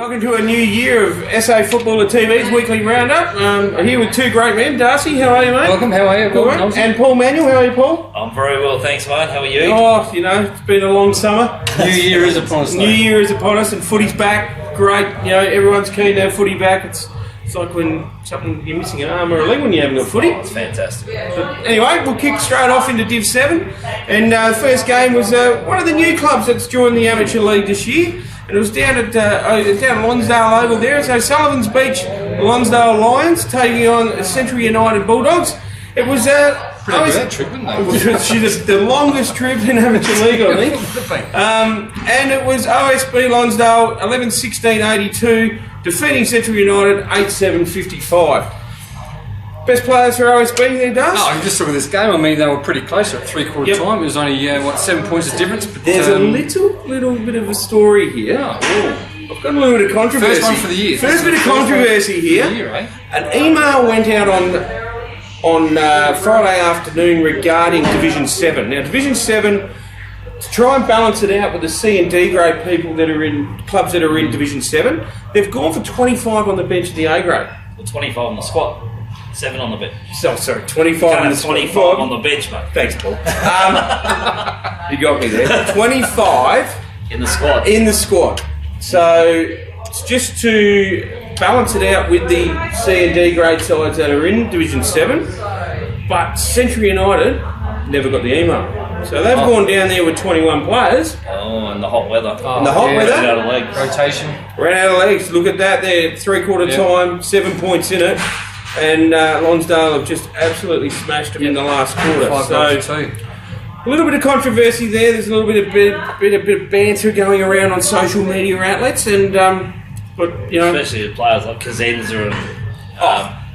Welcome to a new year of SA Footballer TV's weekly roundup. I'm here with two great men. Darcy, how are you, mate? Welcome, how are you? Good, mate. And Paul Manuel, how are you, Paul? I'm very well, thanks, mate. How are you? Oh, you know, it's been a long summer. New year is upon us. New year is upon us, and footy's back. Great, you know, everyone's keen to have footy back. It's like when you're missing an arm or a leg when you haven't got footy. It's fantastic. But anyway, we'll kick straight off into Div 7. And the first game was one of the new clubs that's joined the Amateur League this year. And it was down at Lonsdale Oval there. So Sullivan's Beach Lonsdale Lions taking on Central United Bulldogs. It was pretty good trip, wasn't it? It was the longest trip in Amateur League, I think. And it was OSB Lonsdale 11-16-82 defeating Central United 8-7-55. Best players for OSB there, Dust? No, I just look at this game. I mean, they were pretty close at three-quarter time. It was only, 7 points of difference. But there's a little bit of a story here. Oh. I've got a little bit of controversy. First one for the year. First bit of controversy here. An email went out on Friday afternoon regarding Division 7. Now, Division 7, to try and balance it out with the C and D grade people that are in clubs that are in Division 7, they've gone for 25 on the bench of the A grade. Well, 25 on the squad. 7 on the bench. So, sorry, 25 on the 25 on the bench, mate. Thanks, Paul. You got me there. 25 in the squad. In the squad. So it's just to balance it out with the C and D grade sides that are in Division 7. But Central United never got the email. So they've gone down there with 21 players. Oh, in the hot weather. In the hot weather. Ran out of legs. Rotation. Ran out of legs. Look at that there. Three-quarter time, 7 points in it. And Lonsdale have just absolutely smashed them in the last quarter. So a little bit of controversy there. There's a little bit of banter going around on social media outlets, and but you know, especially the players like Kazenza and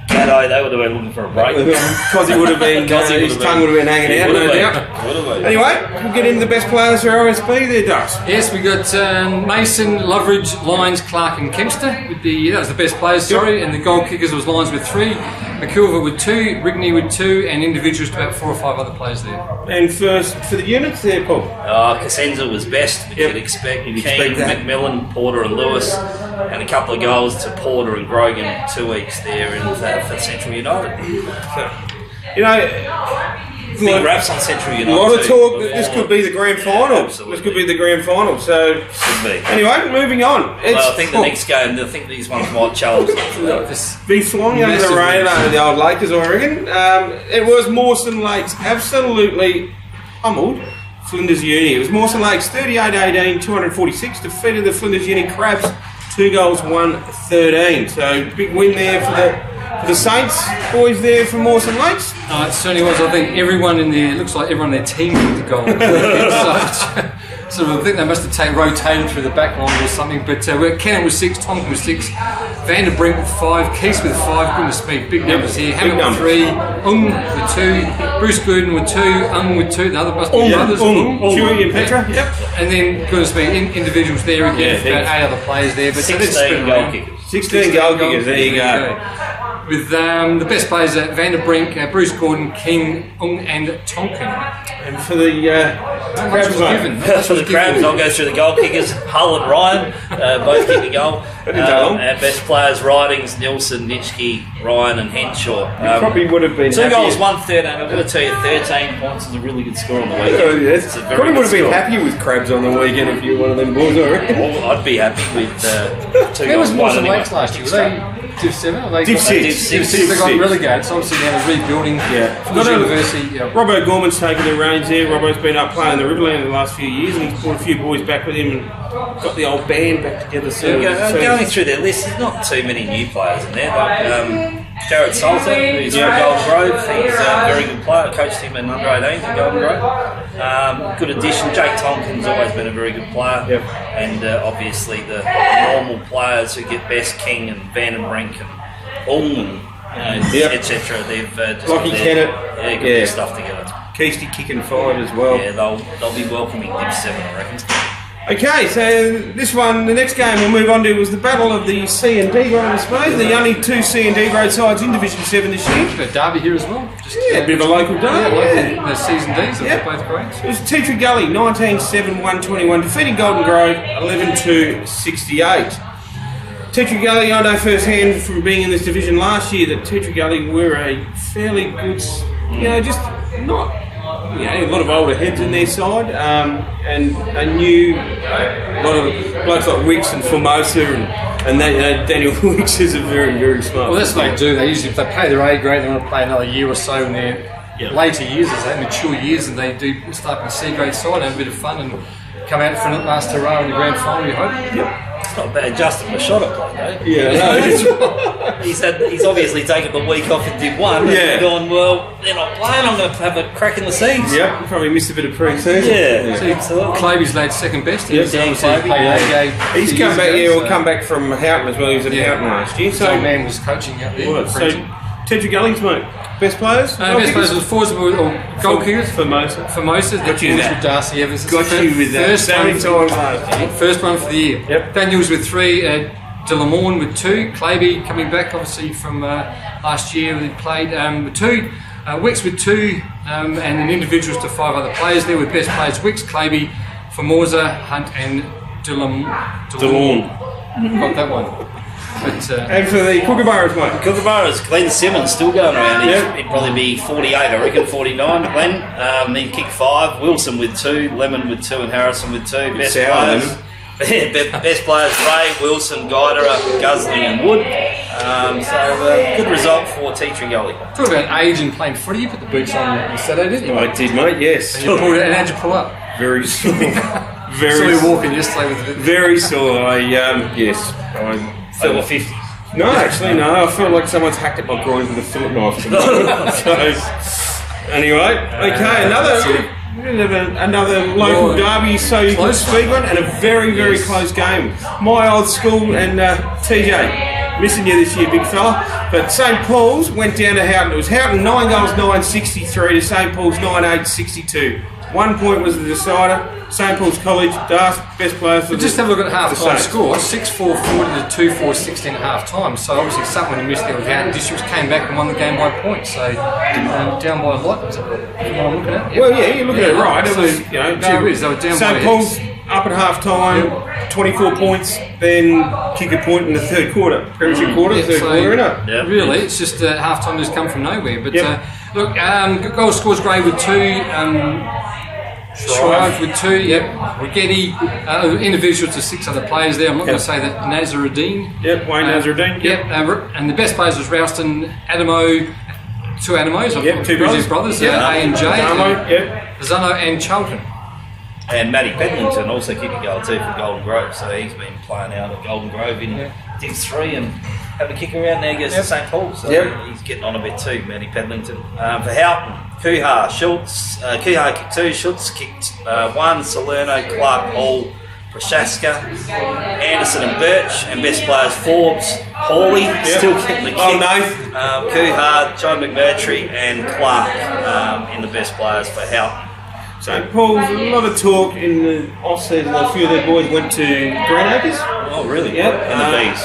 Caddo, they would have been looking for a break. Because he would have been, his tongue would have been hanging out, no doubt. Anyway, we'll get into the best players for OSB there, Dust. Yes, we got Mason, Loveridge, Lyons, Clark and Kempster. That was the best players, and the goal kickers was Lyons with 3, McIlva with 2, Rigney with 2, and individuals to about 4 or 5 other players there. And first, for the units there, Paul? Kazenza was best, which you'd expect. King, McMillan, Porter and Lewis, and a couple of goals to Porter and Grogan 2 weeks there for Central United. You know, big raps on Central United. A lot of talk that this could be the grand final. This could be the grand final. So, anyway, moving on. I think the next game, these ones might challenge. Be flying under the radar of the old Lakers, I reckon. It was Mawson Lakes absolutely pummeled Flinders Uni. It was Mawson Lakes 38-18, 246, defeated the Flinders Uni Crabs 2 goals, 1-13. So, big win there for the Saints boys there from Mawson Lakes. It certainly was. I think everyone in there, looks like everyone in their team kicked a goal. So I think they must have rotated through the back line or something. But Cannon was 6, Tonkin was 6, Vanderbrink with 5, Keese with 5, goodness me, big numbers here. Hammett with 3, with 2, Bruce Gooden with 2, with 2, the other must be brothers. Chewy and Petra, yep. And then, goodness me, individuals there again, about 8 other players there. But 16 goal kickers. 16 goal kickers, there you go. With the best players at Vanderbrink, Bruce Gordon, King, and Tonkin. And for the Crabs, I'll go through the goal kickers. Hull and Ryan both kicked a goal. And best players, Ridings, Nilsson, Nitschke, Ryan and Henshaw. Probably would have been 2 goals, 1-13. I've got to tell you, 13 points is a really good score on the weekend. Yes. Probably would have been happy with Crabs on the weekend if you were one of them boys, I reckon. I'd be happy with 2 goals. Where was Mawson Lakes last year? Were they Div 7 or Div 6? They got relegated, so obviously now they're rebuilding. Flinders University. Robbo Gorman's taken the reins there. Robbo's been up playing the Riverland in the last few years, and he's brought a few boys back with him and got the old band back together. So going through their list, there's not too many new players in there. Like Jared Salter, who's from Golden Grove, he's a very good player. I coached him in under 18s at Golden Grove. Good addition. Jake Tonkin's always been a very good player, and obviously the normal players who get best, King and Vandenbrink and Ulm and etc. They've just Lockie Kennett, got their stuff together. Keisty kicking 5 as well. Yeah, they'll be welcoming Div 7, I reckon. Okay, so this one, the next game we'll move on to was the battle of the C and D grade, I suppose. The only 2 C and D grade sides in Division 7 this year. A derby here as well. A bit of a local derby. The season Ds of both grades. It was Tree Gully, 19-7, 121, defeating Golden Grove, 11-68. Tree Gully, I know firsthand from being in this division last year that Tree Gully were a fairly good, just not, a lot of older heads in their side, and they knew a lot of blokes like Wicks and Formosa and that, Daniel Wicks is a very, very smart. Well, that's what they do. They usually, if they play their A grade, they want to play another year or so in their later years, as they mature years, and they do start in the C grade side, have a bit of fun, and come out for the last hurrah in the grand final, you hope. Yep. It's not bad. Justin Machado played, though. Yeah, He's obviously taken the week off in Div 1 and gone, well, they're not playing, I'm going to have a crack in the seas. Yep, probably missed a bit of pre-season. Absolutely. Clavy's laid second best. He's come back, come back from Houghton as well. He was at Houghton last year. So man was coaching out there. So, Tree Gully's mate. Best players? Best players was forwards or goal kickers. Formosa. Got you with Darcy Evans. Got you with that. First one for the year. Yep. Daniels with 3, De Lamorne with 2, Claby coming back obviously from last year when he played with 2, Wicks with 2, and then individuals to 5 other players there with best players Wicks, Claby, Formosa, Hunt and De Lamorne. Got that one. But, and for the Kookaburras, mate? Kookaburras, Glenn Simmons still going around. He'd probably be 48, I reckon, 49. Glenn, he kicked 5. Wilson with 2, Lemon with 2, and Harrison with 2. Best players. Best players: Ray, Wilson, Guidera, Gusley, and Wood. So good result for Tree Gully. Talk about age and playing footy. You put the boots on Saturday, didn't you? I did, mate. Yes. And how'd you pull up? Very sore. Very. So you're walking yesterday with it. Very sore. I Over 50. No, actually, no. I feel like someone's hacked at my groin with a fillet knife. So, anyway, okay, another local derby, so you can speak on, and a very, very close game. My old school and TJ, missing you this year, big fella. But St Paul's went down to Houghton. It was Houghton 9 goals 9-63 to St Paul's 9-8-62. 1 point was the decider. St Paul's College, Darcy, best players. But just have a look at half-time score. 6-4 to 2-4 16 at half-time. So obviously someone who missed there with Houghton Districts came back and won the game by points. So down by a lot. Is that what I'm looking at? Yep. Well, yeah, you're looking at it right. It was, they were down St Paul's up at half-time, 24 points, then kick a point in the third quarter. Premiership quarter, third quarter, isn't it? Really, it's just half-time has come from nowhere. But look, goal scores Gray with 2. Shrive with 2, Rigetti, individual to 6 other players there. I'm not going to say that Nazarudine. Wayne Nazarudine. And the best players was Ralston, Adamo, 2 Adamos, 2 brothers, A and J, Zano and Charlton. And Matty Pedlington also kicked a goal too for Golden Grove, so he's been playing out at Golden Grove in Div 3 and having a kick around now. He goes to St Paul, so he's getting on a bit too, Matty Pedlington. For Houghton, Kuhar, Schultz, Kuhar kicked 2, Schultz kicked 1, Salerno, Clark, Hall, Prochaska, Anderson and Birch, and best players Forbes, Hawley, still getting the kick. Kuhar, John McMurtry and Clark in the best players for Houghton. St Paul's, a lot of talk in the off-season. A few of their boys went to Greenacres. Oh, really? Yep. And the Bees.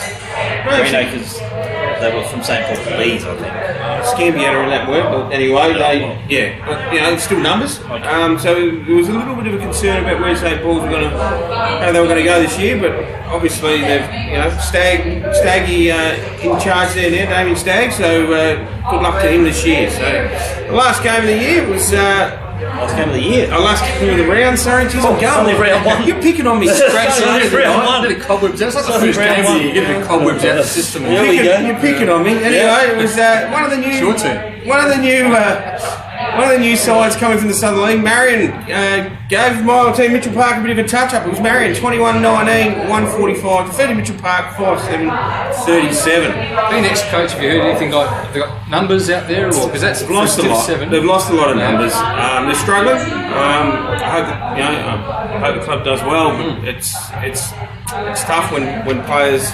Greenacres, they were from St Paul's Bees, I think. Scambietta in that work, but anyway, still numbers. Okay. So there was a little bit of a concern about where St Paul's were how they were going to go this year, but obviously they've, Staggy in charge there now, Damien Stagg. So good luck to him this year. So the last game of the year was. Last game of the year. Last game of the round, sorry. Geez, I'm going. Only round 1. You're picking on me. Scratching round 1. A bit of cobwebs. That's like the first game of the year. Get a bit of cobwebs out of the system. You're picking on me. Anyway, it was one of the new. Your turn. One of the new sides coming from the Southern League. Marion gave my old team Mitchell Park a bit of a touch-up. It was Marion 21-19, 145. Defeated Mitchell Park 5-7, 37. Being ex-coach, have you heard anything like? Have they got numbers out there, or because that's lost a lot. 7. They've lost a lot of numbers. They're struggling. I hope the club does well. But it's tough when players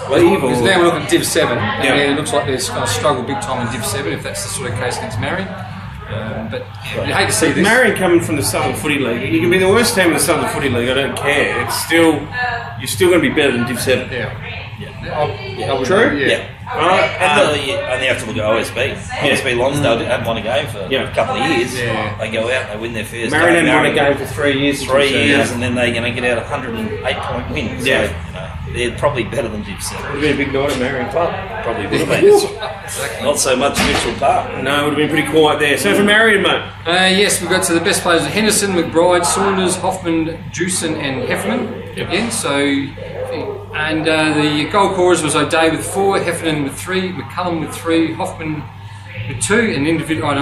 leave. Because now we're looking at Div 7, and it looks like they're going to struggle big time in Div 7 if that's the sort of case against Marion. But you hate to see this. Marion coming from the Southern Footy League, you can be the worst team in the Southern Footy League. I don't care. You're still going to be better than Div 7. True. Yeah. And only have to look at OSB. OSB Lonsdale didn't have won a game for a couple of years. They go out, they win their first Marion game. Marion won a game for 3 years. 3 years, and then they're going to get out 108-point wins. Yeah. So, they're probably better than Div 7. Would have been a big night at Marion Club. Probably would have been. Not so much Mitchell Park. No, it would have been pretty quiet there. So for Marion, mate. Yes, we've got to the best players: Henderson, McBride, Saunders, Hoffman, Jewson, and Heffernan again. So, and the goal scorers was O'Day with 4, Heffernan with 3, McCullum with 3, Hoffman with 2, and individual.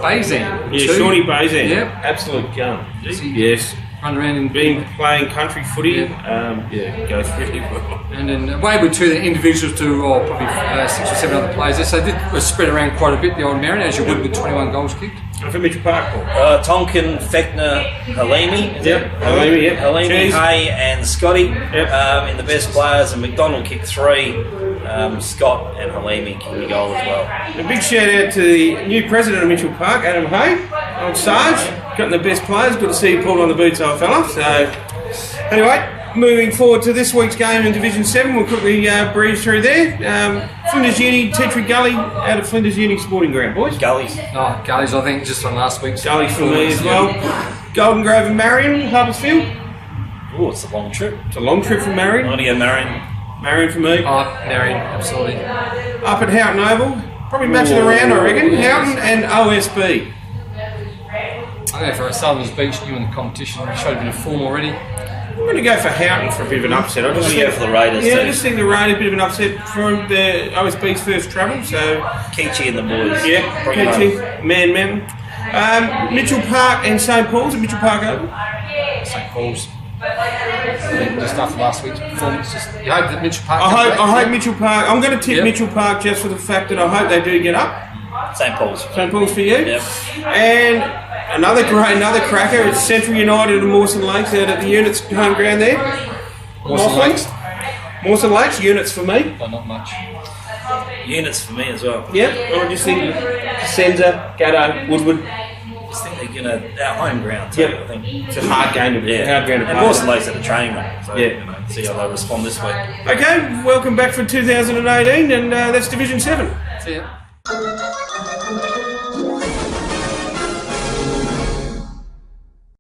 Bazan. Yeah, 2. Shawnee Bazan. Yep. Absolute gun. Yes. Run around and Been playing country footy. Goes really well. And then Wade with 2, the individuals to probably 6 or 7 other players there. So it was spread around quite a bit, the old Marion, as you would with 21 goals kicked. And for Mitchell Park, Paul? Tonkin, Fechner, Halimi. Halimi, Cheese. Hay, and Scotty in the best players, and McDonald kicked 3. Scott and Halimi kicked the goal as well. A big shout out to the new president of Mitchell Park, Adam Hay, old Sarge, got the best players. Good to see you pulled on the boots, old fella. So, anyway, moving forward to this week's game in Division 7, we'll quickly breeze through there. Flinders Uni, Tree Gully, out of Flinders Uni Sporting Ground, boys. Gullies. Oh, Gullies, I think, just on last week's. Gullies for me as well. Golden Grove and Marion, Hubbersfield. Oh, it's a long trip. It's a long trip from Marion. I'm going to go Marion. Marion for me. Oh, Marion, absolutely. Up at Houghton Oval, probably matching around, I reckon. Houghton and OSB. I'm going for a Southern's Beach, new in the competition. We showed a bit of form already. I'm going to go for Houghton for a bit of an upset. I just go for the Raiders Yeah, too. I just think the Raiders a bit of an upset from the OSB's first travel. So Keachy and the boys. yeah, Bring it Keachy, Man. Mitchell Park and St Paul's at Mitchell Park Oval. St Paul's. Just after last week's performance, you hope that Mitchell Park. I hope Mitchell Park. I'm going to tip Yep. Mitchell Park just for the fact that I hope they do get up. St Paul's. St Paul's for you. Yep. And another cracker. It's Central United and Mawson Lakes out at the Units home ground there. Mawson Lakes. Mawson Lakes Units for me. But not much. Units for me as well. Yep. I just think Senza, Gatto, Woodward. I just think they're going to, our home ground too, Yep. I think. It's a hard game to be. Yeah. Hard ground to And play. Mawson Lakes at the training run. So, Yeah. see how they respond this week. Okay, welcome back for 2018, and that's Division 7. See ya.